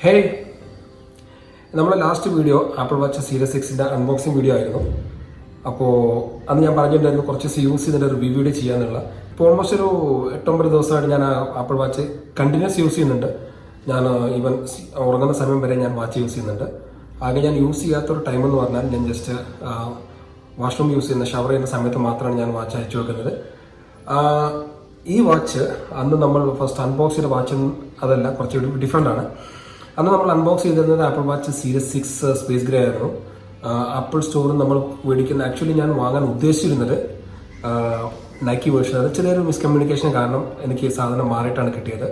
Hey, നമ്മുടെ last video Apple watch series 6ന്റെ unboxing video ആയിരുന്നു. അപ്പോൾ അന്ന് ഞാൻ പറഞ്ഞിട്ടുണ്ടായിരുന്നു കുറച്ച് യൂസ് ചെയ്തിട്ട് റിവ്യൂ വീഡിയോ ചെയ്യാനുള്ള. ഇപ്പോൾ ഓൾമോസ്റ്റ് ഒരു 8-9 ദിവസമായിട്ട് ഞാൻ ആപ്പിൾ വാച്ച് കണ്ടിന്യൂസ് യൂസ് ചെയ്യുന്നുണ്ട്. ഞാൻ ഈവൻ ഉറങ്ങുന്ന സമയം വരെ ഞാൻ വാച്ച് യൂസ് ചെയ്യുന്നുണ്ട്. ആകെ ഞാൻ യൂസ് ചെയ്യാത്തൊരു ടൈം എന്ന് പറഞ്ഞാൽ ഞാൻ ജസ്റ്റ് വാഷ്റൂം യൂസ് ചെയ്യുന്ന ഷവർ ചെയ്യുന്ന സമയത്ത് മാത്രമാണ് ഞാൻ വാച്ച് അയച്ചു വെക്കുന്നത്. ഈ വാച്ച് അന്ന് നമ്മൾ ഫസ്റ്റ് അൺബോക്സ് ചെയ്ത വാച്ചും അതല്ല, കുറച്ച് ഡിഫറെൻ്റ് ആണ്. അന്ന് നമ്മൾ അൺബോക്സ് ചെയ്തിരുന്നത് apple watch series 6 space grey ആയിരുന്നു. ആപ്പിൾ സ്റ്റോറിൽ നമ്മൾ മേടിക്കുന്ന ആക്ച്വലി ഞാൻ വാങ്ങാൻ ഉദ്ദേശിച്ചിരുന്നത് നൈക്കി വേർഷൻ. അത് ചെറിയൊരു മിസ്കമ്മ്യൂണിക്കേഷൻ കാരണം എനിക്ക് സാധനം മാറിയിട്ടാണ് കിട്ടിയത്.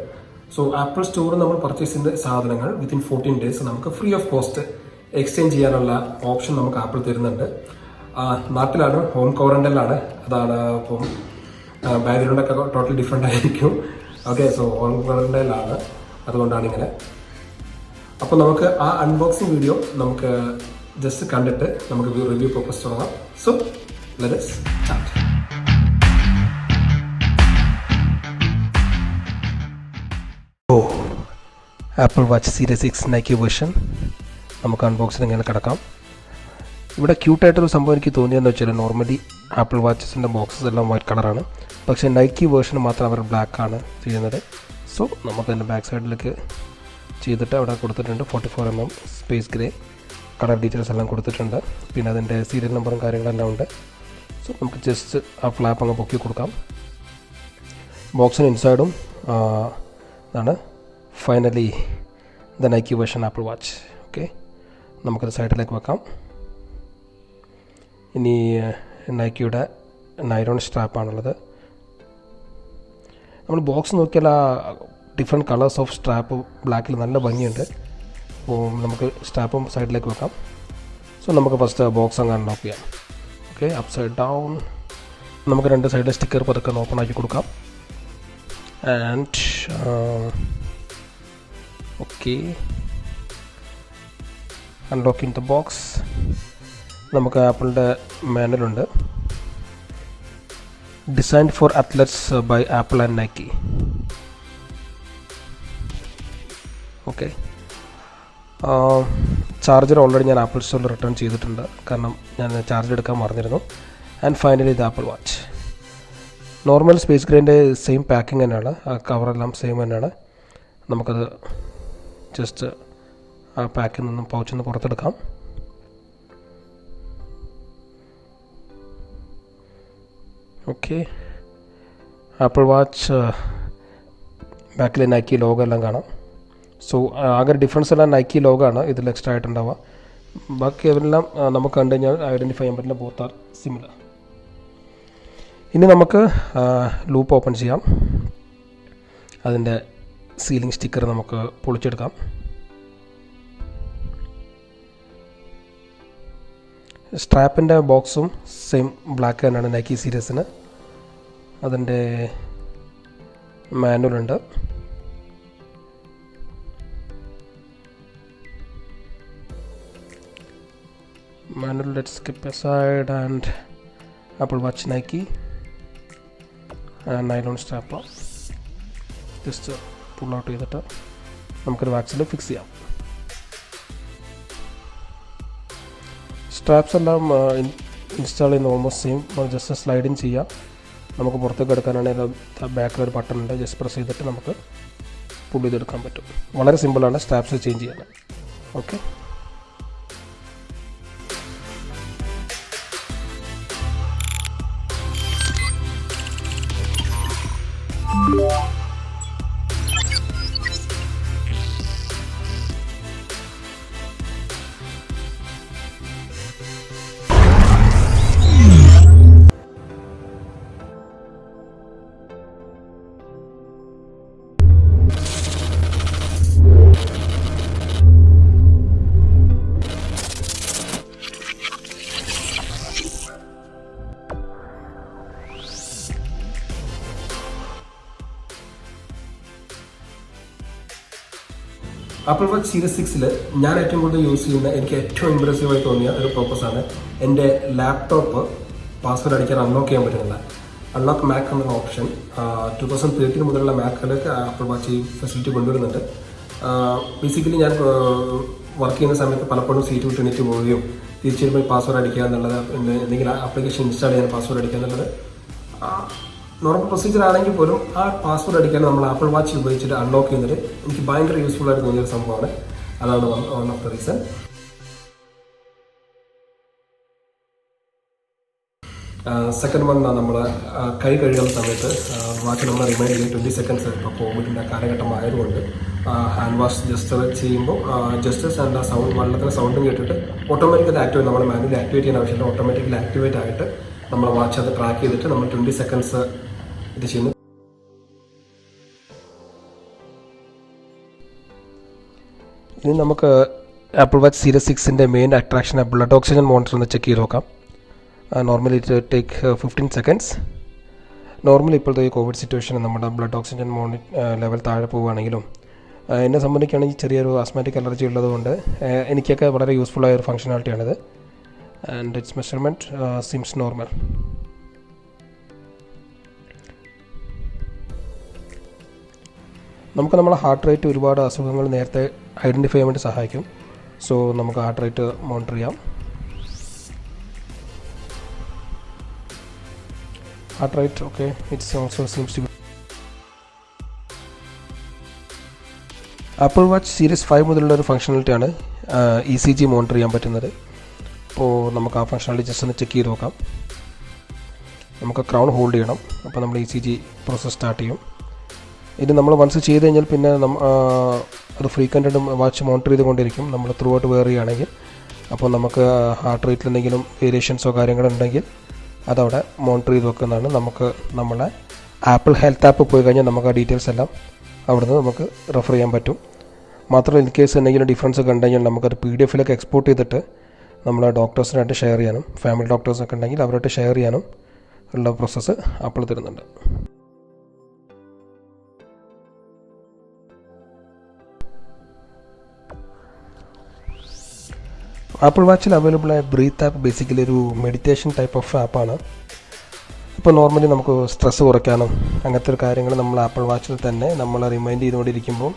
സോ ആപ്പിൾ സ്റ്റോറിൽ നമ്മൾ പർച്ചേസ് ചെയ്യുന്ന സാധനങ്ങൾ വിത്തിൻ 14 days നമുക്ക് ഫ്രീ ഓഫ് കോസ്റ്റ് എക്സ്ചേഞ്ച് ചെയ്യാനുള്ള ഓപ്ഷൻ നമുക്ക് ആപ്പിൾ തരുന്നുണ്ട്. നാട്ടിലാണ്, ഹോം ക്വാറന്റൈനിലാണ്. അതാണ് ഇപ്പം ബാക്ക്ഗ്രൗണ്ടൊക്കെ ടോട്ടലി ഡിഫറെൻ്റ് ആയിരിക്കും. ഓക്കെ, സോ ഹോം ക്വാറന്റൈനിലാണ്, അതുകൊണ്ടാണ് ഇങ്ങനെ. അപ്പോൾ നമുക്ക് ആ അൺബോക്സിംഗ് വീഡിയോ നമുക്ക് ജസ്റ്റ് കണ്ടിട്ട് നമുക്ക് റിവ്യൂ പർപ്പസ് തുടങ്ങാം. So let us start. Apple watch series 6 Nike version നമുക്ക് അൺബോക്സിംഗ് ഇങ്ങനെ കിടക്കാം. ഇവിടെ ക്യൂട്ടായിട്ടൊരു സംഭവം എനിക്ക് തോന്നിയെന്ന് വെച്ചാൽ, നോർമലി ആപ്പിൾ വാച്ചസിൻ്റെ ബോക്സസ് എല്ലാം വൈറ്റ് കളറാണ്, പക്ഷേ നൈക്കി വേർഷൻ മാത്രം അവർ ബ്ലാക്ക് ആണ് ചെയ്യുന്നത്. സോ നമുക്ക് അതിൻ്റെ ബാക്ക് സൈഡിലേക്ക് ചെയ്തിട്ട് അവിടെ കൊടുത്തിട്ടുണ്ട് 44 mm space grey, colour details എല്ലാം കൊടുത്തിട്ടുണ്ട്. പിന്നെ അതിൻ്റെ സീരിയൽ നമ്പറും കാര്യങ്ങളെല്ലാം ഉണ്ട്. സോ നമുക്ക് ജസ്റ്റ് ആ ഫ്ലാപ്പ് അങ്ങ് പൊക്കി കൊടുക്കാം. ബോക്സിന് ഇൻസൈഡും ഇതാണ് finally the Nike version apple watch. Okay, നമുക്കത് സൈഡിലേക്ക് വെക്കാം. ഇനി നൈക്കിയുടെ നൈലോൺ സ്ട്രാപ്പാണുള്ളത്. നമ്മൾ ബോക്സ് നോക്കിയാൽ ആ ഡിഫറെൻറ്റ് കളേഴ്സ് ഓഫ് സ്ട്രാപ്പ് ബ്ലാക്കിൽ നല്ല ഭംഗിയുണ്ട്. അപ്പോൾ നമുക്ക് സ്ട്രാപ്പും സൈഡിലേക്ക് വെക്കാം. സോ നമുക്ക് ഫസ്റ്റ് ബോക്സ് അങ്ങ് അൺലോക്ക് ചെയ്യാം. Okay, up side down. നമുക്ക് രണ്ട് സൈഡിലെ സ്റ്റിക്കർ പതുക്കെ ഓപ്പൺ ആക്കി കൊടുക്കാം. And okay, unlocking the box. നമുക്ക് ആപ്പിളിൻ്റെ മാനുവലുണ്ട്. Designed for athletes by Apple and Nike. Okay, charger already ഞാൻ ആപ്പിൾ സ്റ്റോറിൽ റിട്ടേൺ ചെയ്തിട്ടുണ്ട്, കാരണം ഞാൻ ചാർജ് എടുക്കാൻ മറന്നിരുന്നു. ആൻഡ് ഫൈനലി ഇത് ആപ്പിൾ വാച്ച്. നോർമൽ സ്പേസ് ഗ്രേൻ്റെ സെയിം പാക്കിംഗ് തന്നെയാണ്, ആ കവറെല്ലാം സെയിം തന്നെയാണ്. നമുക്കത് ജസ്റ്റ് ആ പാക്കിൽ നിന്നും പൗച്ചിൽ നിന്ന് പുറത്തെടുക്കാം. ഓക്കെ, ആപ്പിൾ വാച്ച് ബാക്കിൽ നൈക്കി ലോഗോ എല്ലാം കാണാം. സോ ആകെ ഡിഫറൻസ് എല്ലാം നൈക്കി ലോഗോ ആണ് ഇതിൽ എക്സ്ട്രാ ആയിട്ടുണ്ടാവുക. ബാക്കി അതെല്ലാം നമുക്ക് കണ്ടു കഴിഞ്ഞാൽ ഐഡൻറ്റിഫൈ ചെയ്യാൻ പറ്റില്ല, ബോത്ത് ആർ സിമിലർ. ഇനി നമുക്ക് ലൂപ്പ് ഓപ്പൺ ചെയ്യാം. അതിൻ്റെ സീലിംഗ് സ്റ്റിക്കർ നമുക്ക് പൊളിച്ചെടുക്കാം. സ്ട്രാപ്പിൻ്റെ ബോക്സും സെയിം ബ്ലാക്ക് തന്നെയാണ് നൈക്കി സീരീസിന്. അതിൻ്റെ മാനുവലുണ്ട്. Manual, let's skip aside. And Apple Watch Nike and nylon strap on. Just pull out ചെയ്തിട്ട് നമുക്കൊരു വാച്ചിൽ ഫിക്സ് ചെയ്യാം. സ്ട്രാപ്സ് എല്ലാം ഇൻസ്റ്റാൾ ചെയ്യുന്ന almost same. Just slide in ചെയ്യാം. നമുക്ക് പുറത്തേക്ക് എടുക്കാനാണെങ്കിൽ ബാക്കിലൊരു ബട്ടൺ ഉണ്ട്, ജസ്റ്റ് പ്രസ് ചെയ്തിട്ട് നമുക്ക് പുൾ ചെയ്തെടുക്കാൻ പറ്റും. വളരെ സിമ്പിളാണ് സ്ട്രാപ്സ് ചേഞ്ച് ചെയ്യാൻ. ഓക്കെ, ആപ്പിൾ വാച്ച് സീരീസ് 6ൽ ഞാൻ ഏറ്റവും കൂടുതൽ യൂസ് ചെയ്യുന്ന, എനിക്ക് ഏറ്റവും ഇമ്പ്രസീവായി തോന്നിയ ഒരു പർപ്പസാണ് എൻ്റെ ലാപ്ടോപ്പ് പാസ്വേഡ് അടിക്കാൻ അൺലോക്ക് ചെയ്യാൻ പറ്റുന്നില്ല. അൺലോക്ക് മാക് എന്നുള്ള ഓപ്ഷൻ 2013 മുതലുള്ള മാക്കുകളിലേക്ക് ആപ്പിൾ വാച്ച് ഈ ഫെസിലിറ്റി കൊണ്ടുവരുന്നുണ്ട്. ബേസിക്കലി ഞാൻ വർക്ക് ചെയ്യുന്ന സമയത്ത് പലപ്പോഴും സീറ്റ് വിട്ട് എണീറ്റ് പോവുകയും തിരിച്ചു വരുമ്പോൾ പാസ്വേഡ് അടിക്കുക എന്നുള്ളത്, പിന്നെ എന്തെങ്കിലും ആപ്ലിക്കേഷൻ ഇൻസ്റ്റാൾ ചെയ്യാൻ പാസ്വേഡ് അടിക്കുക എന്നുള്ളത് നോർമൽ പ്രൊസീജിയർ ആണെങ്കിൽ പോലും ആ പാസ്വേഡ് അടിക്കാൻ നമ്മൾ ആപ്പിൾ വാച്ച് ഉപയോഗിച്ചിട്ട് അൺലോക്ക് ചെയ്യുന്നത് എനിക്ക് ഭയങ്കര യൂസ്ഫുൾ ആയിട്ട് തോന്നിയൊരു സംഭവമാണ്. അതാണ് one of the reason. Second one, നമ്മൾ കൈ കഴുകുന്ന സമയത്ത് വാച്ച് നമ്മൾ റിമൈൻഡ് ചെയ്യും 20 സെക്കൻഡ്സ്. ഇപ്പോൾ കോവിഡിൻ്റെ കാലഘട്ടം ആയതുകൊണ്ട് ഹാൻഡ് വാഷ് ജസ്റ്റ് ചെയ്യുമ്പോൾ ജസ്റ്റസ് ആൻഡ് ആ സൗണ്ട്, വെള്ളത്തിൻ്റെ സൗണ്ടും കേട്ടിട്ട് ഓട്ടോമാറ്റിക്കലി ആക്ടിവേറ്റ്, നമ്മൾ മാനുവലി ആക്ടിവേറ്റ് ചെയ്യാൻ ആവശ്യമില്ല, ഓട്ടോമാറ്റിക്കലി ആക്ടിവേറ്റ് ആയിട്ട് നമ്മൾ വാച്ച് അത് ട്രാക്ക് ചെയ്തിട്ട് നമ്മൾ 20 സെക്കൻഡ്സ് ഇത് ചെയ്യുന്നു. ഇനി നമുക്ക് ആപ്പിൾ വാച്ച് സീരീസ് 6ൻ്റെ main attraction blood oxygen monitor ഒന്ന് ചെക്ക് ചെയ്ത് നോക്കാം. Normally it take 15 seconds. Normally ഇപ്പോഴത്തെ ഈ കോവിഡ് സിറ്റുവേഷനിൽ നമ്മുടെ ബ്ലഡ് ഓക്സിജൻ ലെവൽ താഴെ പോവുകയാണെങ്കിലും എന്നെ സംബന്ധിക്കുകയാണെങ്കിൽ ചെറിയൊരു ആസ്മാറ്റിക് അലർജി ഉള്ളതുകൊണ്ട് എനിക്കൊക്കെ വളരെ യൂസ്ഫുള്ളായ ഒരു ഫംഗ്ഷനാലിറ്റിയാണിത്. And it's measurement seems normal. നമുക്ക് നമ്മളെ ഹാർട്ട് റേറ്റ് ഒരുപാട് അസുഖങ്ങൾ നേരത്തെ ഐഡൻറ്റിഫൈ ചെയ്യാൻ വേണ്ടി സഹായിക്കും. സോ നമുക്ക് ഹാർട്ട് റേറ്റ് മോണിറ്റർ ചെയ്യാം. Heart rate okay, it's also seems to be. Apple watch series 5 മുതലുള്ള ഒരു ഫംഗ്ഷനാലിറ്റിയാണ് ECG മോണിറ്റർ ചെയ്യാൻ പറ്റുന്നത്. അപ്പോൾ നമുക്ക് ആ ഫംഗ്ഷനാലിറ്റി ജസ്റ്റ് ഒന്ന് ചെക്ക് ചെയ്ത് നോക്കാം. നമുക്ക് ക്രൗൺ ഹോൾഡ് ചെയ്യണം. അപ്പോൾ നമ്മൾ ECG പ്രോസസ് സ്റ്റാർട്ട് ചെയ്യും. ഇത് നമ്മൾ വൺസ് ചെയ്ത് കഴിഞ്ഞാൽ പിന്നെ അത് ഫ്രീക്വൻ്റ് വാച്ച് മോണിറ്റർ ചെയ്തുകൊണ്ടിരിക്കും നമ്മൾ ത്രൂ ഔട്ട് വെയർ ചെയ്യുകയാണെങ്കിൽ. അപ്പോൾ നമുക്ക് ഹാർട്ട് റേറ്റിൽ എന്തെങ്കിലും വേരിയേഷൻസോ കാര്യങ്ങളുണ്ടെങ്കിൽ അതവിടെ മോണിറ്റർ ചെയ്ത് വെക്കുന്നതാണ്. നമുക്ക് നമ്മളെ ആപ്പിൾ ഹെൽത്ത് ആപ്പ് പോയി കഴിഞ്ഞാൽ നമുക്ക് ആ ഡീറ്റെയിൽസ് എല്ലാം അവിടുന്ന് നമുക്ക് റെഫർ ചെയ്യാൻ പറ്റും. മാത്രമല്ല ഇൻ കേസ് എന്തെങ്കിലും ഡിഫറൻസ് ഒക്കെ ഉണ്ടെങ്കിൽ നമുക്കത് PDF എക്സ്പോർട്ട് ചെയ്തിട്ട് നമ്മളെ ഡോക്ടേഴ്സിനായിട്ട് ഷെയർ ചെയ്യാനും, ഫാമിലി ഡോക്ടേഴ്സൊക്കെ ഉണ്ടെങ്കിൽ അവരായിട്ട് ഷെയർ ചെയ്യാനും ഉള്ള പ്രോസസ്സ് ആപ്പിൾ തരുന്നുണ്ട്. ആപ്പിൾ വാച്ചിൽ അവൈലബിൾ ആയ ബ്രീത്ത് ആപ്പ് ബേസിക്കലി ഒരു മെഡിറ്റേഷൻ ടൈപ്പ് ഓഫ് ആപ്പാണ്. ഇപ്പോൾ നോർമലി നമുക്ക് സ്ട്രെസ്സ് കുറയ്ക്കാനും അങ്ങനത്തെ ഒരു കാര്യങ്ങൾ നമ്മൾ ആപ്പിൾ വാച്ചിൽ തന്നെ നമ്മൾ റിമൈൻഡ് ചെയ്തുകൊണ്ടിരിക്കുമ്പോൾ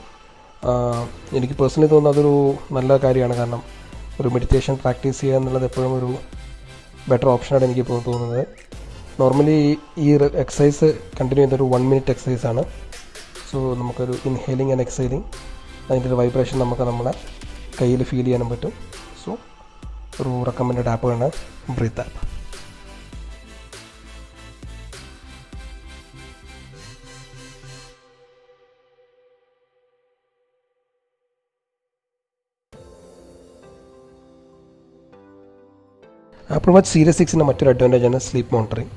എനിക്ക് പേഴ്സണലി തോന്നുന്നത് അതൊരു നല്ല കാര്യമാണ്. കാരണം ഒരു മെഡിറ്റേഷൻ പ്രാക്ടീസ് ചെയ്യുക എന്നുള്ളത് എപ്പോഴും ഒരു ബെറ്റർ ഓപ്ഷനാണ് എനിക്ക് ഇപ്പോൾ തോന്നുന്നത്. നോർമലി ഈ എക്സസൈസ് കണ്ടിന്യൂ ചെയ്തൊരു 1 മിനിറ്റ് എക്സസൈസാണ്. സോ നമുക്കൊരു ഇൻഹേലിംഗ് ആൻഡ് എക്സൈലിംഗ്, അതിൻ്റെ ഒരു വൈബ്രേഷൻ നമുക്ക് നമ്മളെ കയ്യിൽ ഫീൽ ചെയ്യാനും പറ്റും. സോ ഒരു റെക്കമെൻഡഡ് ആപ്പാണ് breathe app. Apple watch series 6ൻ്റെ മറ്റൊരു അഡ്വാൻറ്റേജാണ് സ്ലീപ്പ് മോണിറ്ററിങ്.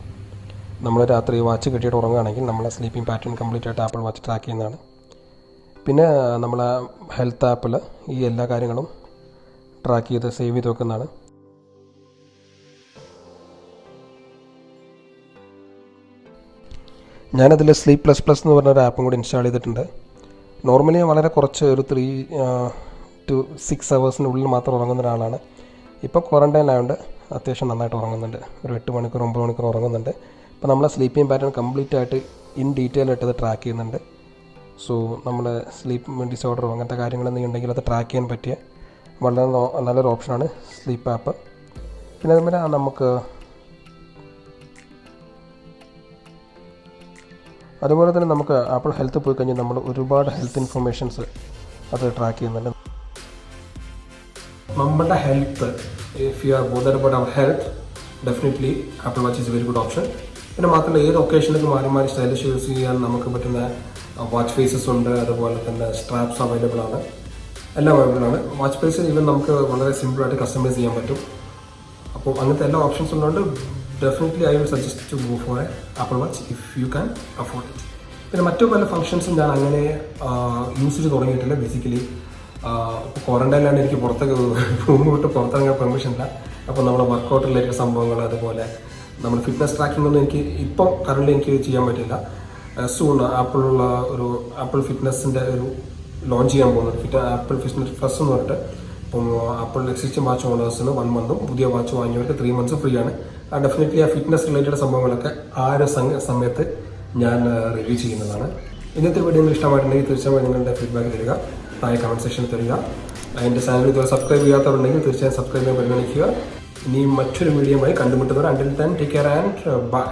നമ്മൾ രാത്രി വാച്ച് കെട്ടിയിട്ട് ഉറങ്ങുകയാണെങ്കിൽ നമ്മളെ സ്ലീപ്പിംഗ് പാറ്റേൺ കംപ്ലീറ്റ് ആയിട്ട് ആപ്പിൾ വാച്ച് ട്രാക്ക് ചെയ്യുന്നതാണ്. പിന്നെ നമ്മളെ ഹെൽത്ത് ആപ്പിൽ ഈ എല്ലാ കാര്യങ്ങളും ട്രാക്ക് ചെയ്ത് സേവ് ചെയ്ത് വെക്കുന്നതാണ്. ഞാനതിൽ സ്ലീപ്പ് പ്ലസ് എന്ന് പറഞ്ഞൊരു ആപ്പും കൂടി ഇൻസ്റ്റാൾ ചെയ്തിട്ടുണ്ട്. നോർമലി വളരെ കുറച്ച് ഒരു 3 to 6 hours മാത്രം ഉറങ്ങുന്ന ഒരാളാണ്. ഇപ്പോൾ ക്വാറൻറ്റൈനിലായതുകൊണ്ട് അത്യാവശ്യം നന്നായിട്ട് ഉറങ്ങുന്നുണ്ട്. ഒരു 8 മണിക്കൂർ 9 മണിക്കൂർ ഉറങ്ങുന്നുണ്ട്. ഇപ്പോൾ നമ്മളെ സ്ലീപ്പിംഗ് പാറ്റേൺ കംപ്ലീറ്റ് ആയിട്ട് ഇൻ ഡീറ്റെയിൽ ആയിട്ട് ട്രാക്ക് ചെയ്യുന്നുണ്ട്. സോ നമ്മൾ സ്ലീപ്പ് ഡിസോർഡറോ അങ്ങനത്തെ കാര്യങ്ങളെന്തെങ്കിലും ഉണ്ടെങ്കിൽ അത് ട്രാക്ക് ചെയ്യാൻ പറ്റിയ വളരെ നല്ലൊരു ഓപ്ഷനാണ് സ്ലീപ്പ് ആപ്പ്. പിന്നെ അതുപോലെ അതുപോലെ തന്നെ നമുക്ക് ആപ്പിൾ ഹെൽത്ത് പോയി കഴിഞ്ഞാൽ നമ്മൾ ഒരുപാട് ഹെൽത്ത് ഇൻഫർമേഷൻസ് അത് ട്രാക്ക് ചെയ്യുന്നുണ്ട്. നമ്മുടെ health, if you are bothered about our health, definitely Apple watch is very good option. പിന്നെ മാത്രമല്ല ഏത് ഒക്കേഷനിലും മാറി സ്റ്റൈലിഷ് യൂസ് ചെയ്യാൻ നമുക്ക് പറ്റുന്ന വാച്ച് ഫേസസ് ഉണ്ട്. അതുപോലെ തന്നെ സ്ട്രാപ്സ് അവൈലബിൾ ആണ്, എല്ലാം അവൈലബിൾ ആണ്. വാച്ച് ഫേസ് ഈവൻ നമുക്ക് വളരെ സിമ്പിളായിട്ട് കസ്റ്റമൈസ് ചെയ്യാൻ പറ്റും. അപ്പോൾ അങ്ങനത്തെ എല്ലാ ഓപ്ഷൻസ് ഉള്ളതുകൊണ്ട് definitely I will suggest to go for a Apple watch if you can afford it. പിന്നെ മറ്റു പല ഫംഗ്ഷൻസും ഞാൻ അങ്ങനെ യൂസ് ചെയ്ത് തുടങ്ങിയിട്ടില്ല. ബേസിക്കലി ഇപ്പോൾ ക്വാറൻറ്റൈനിലാണ്, എനിക്ക് പുറത്തേക്ക് റൂം വിട്ട് പുറത്തിറങ്ങാൻ പെർമിഷൻ ഇല്ല. അപ്പോൾ നമ്മുടെ വർക്കൗട്ട് റിലേറ്റഡ് സംഭവങ്ങൾ, അതുപോലെ നമ്മൾ ഫിറ്റ്നസ് ട്രാക്കിംഗ് ഒന്നും എനിക്ക് ഇപ്പോൾ കറൻറ്റ്ലി എനിക്ക് ചെയ്യാൻ പറ്റില്ല. സൂൺ ആപ്പിൾ ഫിറ്റ്നസിൻ്റെ ഒരു ലോഞ്ച് ചെയ്യാൻ പോകുന്നുണ്ട്. ആപ്പിൾ ഫിറ്റ്നസ് പ്ലസ് എന്ന് പറഞ്ഞിട്ട്. അപ്പം ആപ്പിൾ എക്സിസ്റ്റിംഗ് വാച്ച് ഓണേഴ്സിന് 1 month, പുതിയ വാച്ച് വാങ്ങിയവർക്ക് 3 months ഫ്രീ ആണ്. ഡെഫിനറ്റ്ലി ആ ഫിറ്റ്നസ് റിലേറ്റഡ് സംഭവങ്ങളൊക്കെ ആ ഒരു സമയത്ത് ഞാൻ റിവ്യൂ ചെയ്യുന്നതാണ്. ഇന്നത്തെ വീഡിയോ നിങ്ങൾ ഇഷ്ടമായിട്ടുണ്ടെങ്കിൽ തീർച്ചയായും നിങ്ങളുടെ ഫീഡ്ബാക്ക് തരിക. താഴെ കമൻറ്റ് സെക്ഷനിൽ തരിക. എൻ്റെ ചാനൽ ഇതുവരെ സബ്സ്ക്രൈബ് ചെയ്യാത്തവരുണ്ടെങ്കിൽ തീർച്ചയായും സബ്സ്ക്രൈബ് ചെയ്യാൻ പരിഗണിക്കുക. ഇനിയും മറ്റൊരു വീഡിയോയുമായി കണ്ടുമുട്ടുന്നവർ. Until then take care and by.